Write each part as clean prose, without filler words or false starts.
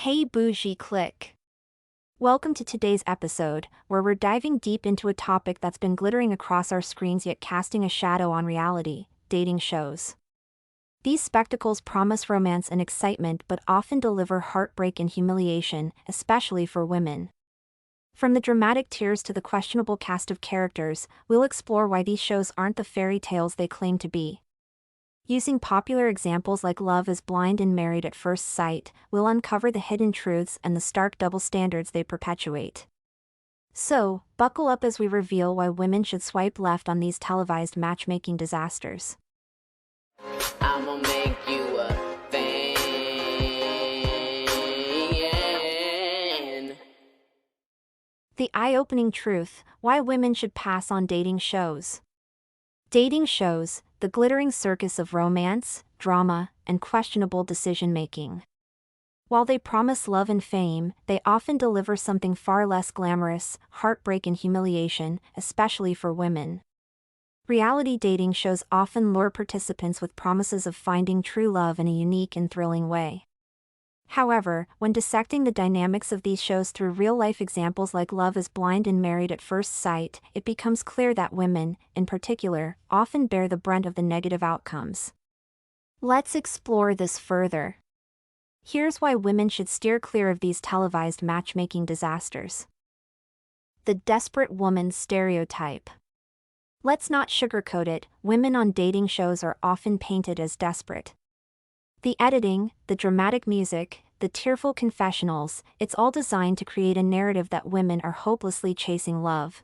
Hey Bougie click. Welcome to today's episode, where we're diving deep into a topic that's been glittering across our screens yet casting a shadow on reality: dating shows. These spectacles promise romance and excitement but often deliver heartbreak and humiliation, especially for women. From the dramatic tears to the questionable cast of characters, we'll explore why these shows aren't the fairy tales they claim to be. Using popular examples like Love is Blind and Married at First Sight, we'll uncover the hidden truths and the stark double standards they perpetuate. So, buckle up as we reveal why women should swipe left on these televised matchmaking disasters. I'ma make you a fan. The eye-opening truth: why women should pass on dating shows. Dating shows, the glittering circus of romance, drama, and questionable decision-making. While they promise love and fame, they often deliver something far less glamorous: heartbreak and humiliation, especially for women. Reality dating shows often lure participants with promises of finding true love in a unique and thrilling way. However, when dissecting the dynamics of these shows through real-life examples like Love is Blind and Married at First Sight, it becomes clear that women, in particular, often bear the brunt of the negative outcomes. Let's explore this further. Here's why women should steer clear of these televised matchmaking disasters. The desperate woman stereotype. Let's not sugarcoat it: women on dating shows are often painted as desperate. The editing, the dramatic music, the tearful confessionals, it's all designed to create a narrative that women are hopelessly chasing love.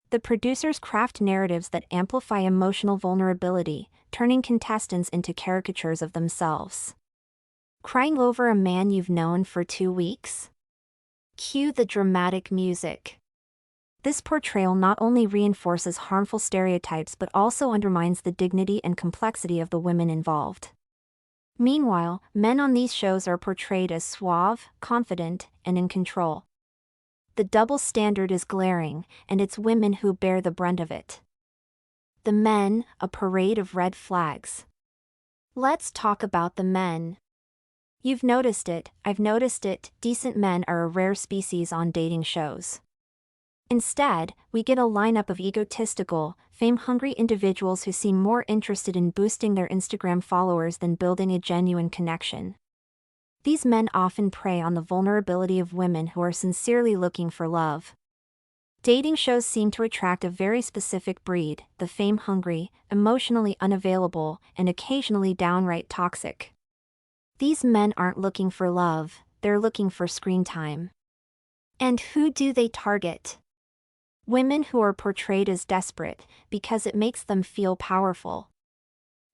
The producers craft narratives that amplify emotional vulnerability, turning contestants into caricatures of themselves. Crying over a man you've known for 2 weeks? Cue the dramatic music. This portrayal not only reinforces harmful stereotypes but also undermines the dignity and complexity of the women involved. Meanwhile, men on these shows are portrayed as suave, confident, and in control. The double standard is glaring, and it's women who bear the brunt of it. The men, a parade of red flags. Let's talk about the men. You've noticed it, I've noticed it: decent men are a rare species on dating shows. Instead, we get a lineup of egotistical, fame-hungry individuals who seem more interested in boosting their Instagram followers than building a genuine connection. These men often prey on the vulnerability of women who are sincerely looking for love. Dating shows seem to attract a very specific breed: the fame-hungry, emotionally unavailable, and occasionally downright toxic. These men aren't looking for love, they're looking for screen time. And who do they target? Women who are portrayed as desperate, because it makes them feel powerful.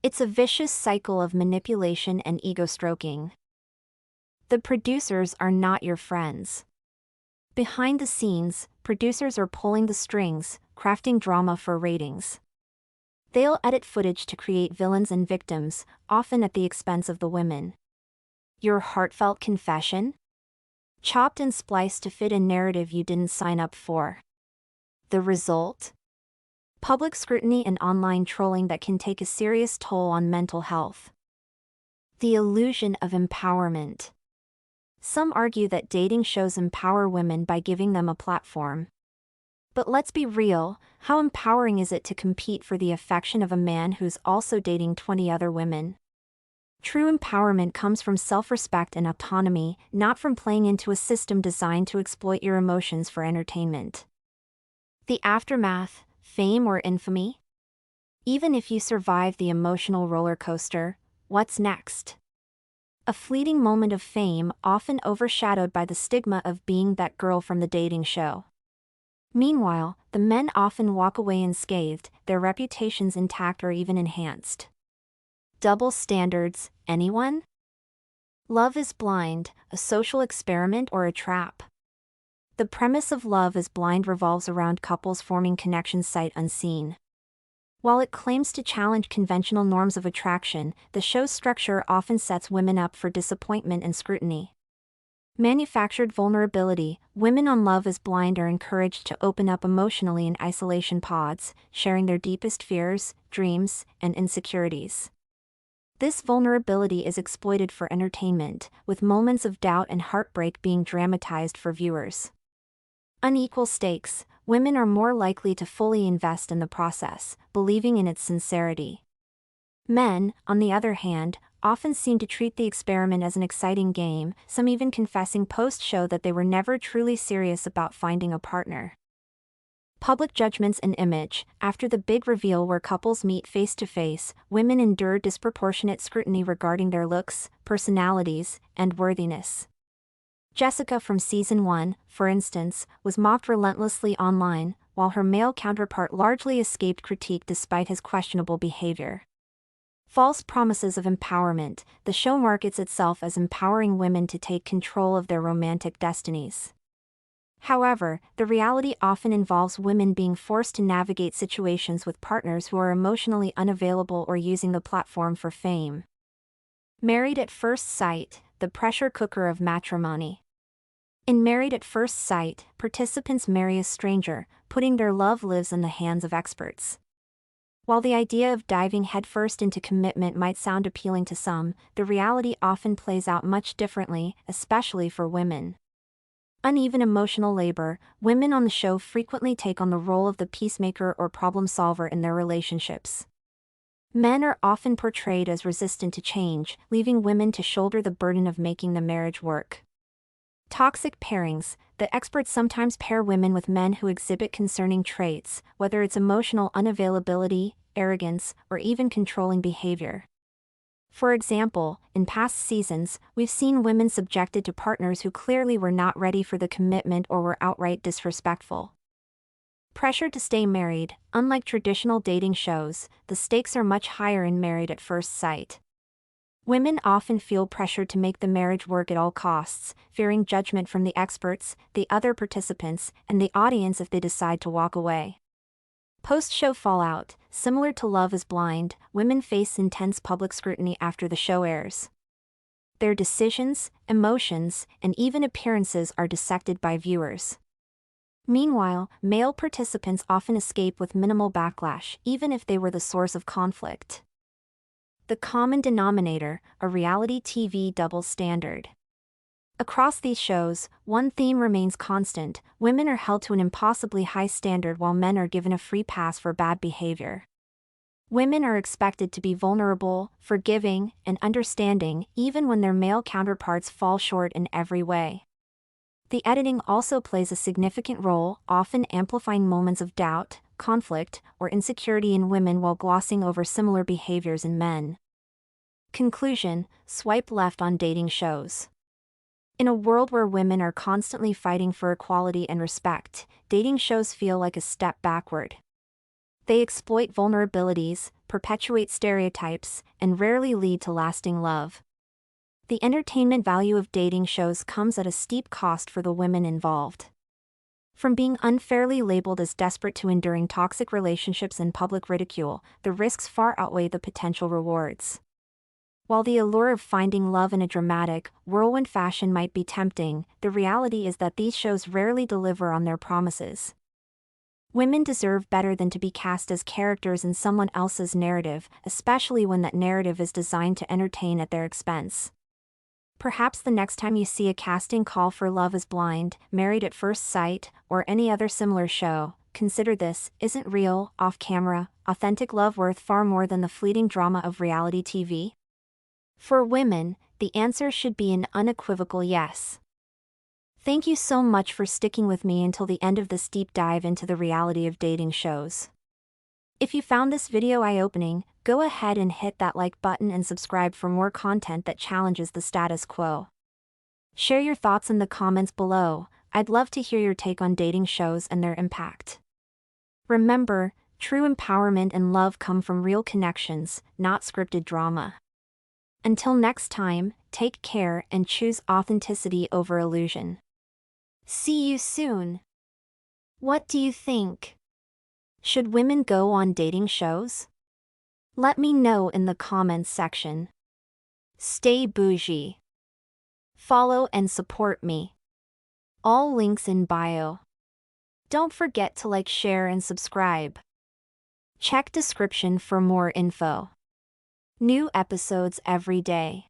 It's a vicious cycle of manipulation and ego-stroking. The producers are not your friends. Behind the scenes, producers are pulling the strings, crafting drama for ratings. They'll edit footage to create villains and victims, often at the expense of the women. Your heartfelt confession? Chopped and spliced to fit a narrative you didn't sign up for. The result? Public scrutiny and online trolling that can take a serious toll on mental health. The illusion of empowerment. Some argue that dating shows empower women by giving them a platform. But let's be real: how empowering is it to compete for the affection of a man who's also dating 20 other women? True empowerment comes from self-respect and autonomy, not from playing into a system designed to exploit your emotions for entertainment. The aftermath: fame or infamy? Even if you survive the emotional roller coaster, what's next? A fleeting moment of fame, often overshadowed by the stigma of being that girl from the dating show. Meanwhile, the men often walk away unscathed, their reputations intact or even enhanced. Double standards, anyone? Love is Blind, a social experiment or a trap? The premise of Love is Blind revolves around couples forming connections sight unseen. While it claims to challenge conventional norms of attraction, the show's structure often sets women up for disappointment and scrutiny. Manufactured vulnerability: women on Love is Blind are encouraged to open up emotionally in isolation pods, sharing their deepest fears, dreams, and insecurities. This vulnerability is exploited for entertainment, with moments of doubt and heartbreak being dramatized for viewers. Unequal stakes. Women are more likely to fully invest in the process, believing in its sincerity. Men, on the other hand, often seem to treat the experiment as an exciting game, some even confessing post-show that they were never truly serious about finding a partner. Public judgments and image. After the big reveal where couples meet face-to-face, women endure disproportionate scrutiny regarding their looks, personalities, and worthiness. Jessica from Season 1, for instance, was mocked relentlessly online, while her male counterpart largely escaped critique despite his questionable behavior. False promises of empowerment. The show markets itself as empowering women to take control of their romantic destinies. However, the reality often involves women being forced to navigate situations with partners who are emotionally unavailable or using the platform for fame. Married at First Sight, the pressure cooker of matrimony. In Married at First Sight, participants marry a stranger, putting their love lives in the hands of experts. While the idea of diving headfirst into commitment might sound appealing to some, the reality often plays out much differently, especially for women. Uneven emotional labor. Women on the show frequently take on the role of the peacemaker or problem solver in their relationships. Men are often portrayed as resistant to change, leaving women to shoulder the burden of making the marriage work. Toxic pairings. The experts sometimes pair women with men who exhibit concerning traits, whether it's emotional unavailability, arrogance, or even controlling behavior. For example, in past seasons, we've seen women subjected to partners who clearly were not ready for the commitment or were outright disrespectful. Pressure to stay married. Unlike traditional dating shows, the stakes are much higher in Married at First Sight. Women often feel pressured to make the marriage work at all costs, fearing judgment from the experts, the other participants, and the audience if they decide to walk away. Post-show fallout. Similar to Love is Blind, women face intense public scrutiny after the show airs. Their decisions, emotions, and even appearances are dissected by viewers. Meanwhile, male participants often escape with minimal backlash, even if they were the source of conflict. The common denominator, a reality TV double standard. Across these shows, one theme remains constant: women are held to an impossibly high standard while men are given a free pass for bad behavior. Women are expected to be vulnerable, forgiving, and understanding, even when their male counterparts fall short in every way. The editing also plays a significant role, often amplifying moments of doubt, conflict, or insecurity in women while glossing over similar behaviors in men. Conclusion: swipe left on dating shows. In a world where women are constantly fighting for equality and respect, dating shows feel like a step backward. They exploit vulnerabilities, perpetuate stereotypes, and rarely lead to lasting love. The entertainment value of dating shows comes at a steep cost for the women involved. From being unfairly labeled as desperate to enduring toxic relationships and public ridicule, the risks far outweigh the potential rewards. While the allure of finding love in a dramatic, whirlwind fashion might be tempting, the reality is that these shows rarely deliver on their promises. Women deserve better than to be cast as characters in someone else's narrative, especially when that narrative is designed to entertain at their expense. Perhaps the next time you see a casting call for Love is Blind, Married at First Sight, or any other similar show, consider this: isn't real, off-camera, authentic love worth far more than the fleeting drama of reality TV? For women, the answer should be an unequivocal yes. Thank you so much for sticking with me until the end of this deep dive into the reality of dating shows. If you found this video eye-opening, go ahead and hit that like button and subscribe for more content that challenges the status quo. Share your thoughts in the comments below. I'd love to hear your take on dating shows and their impact. Remember, true empowerment and love come from real connections, not scripted drama. Until next time, take care and choose authenticity over illusion. See you soon. What do you think? Should women go on dating shows? Let me know in the comments section. Stay bougie. Follow and support me. All links in bio. Don't forget to like, share, and subscribe. Check description for more info. New episodes every day.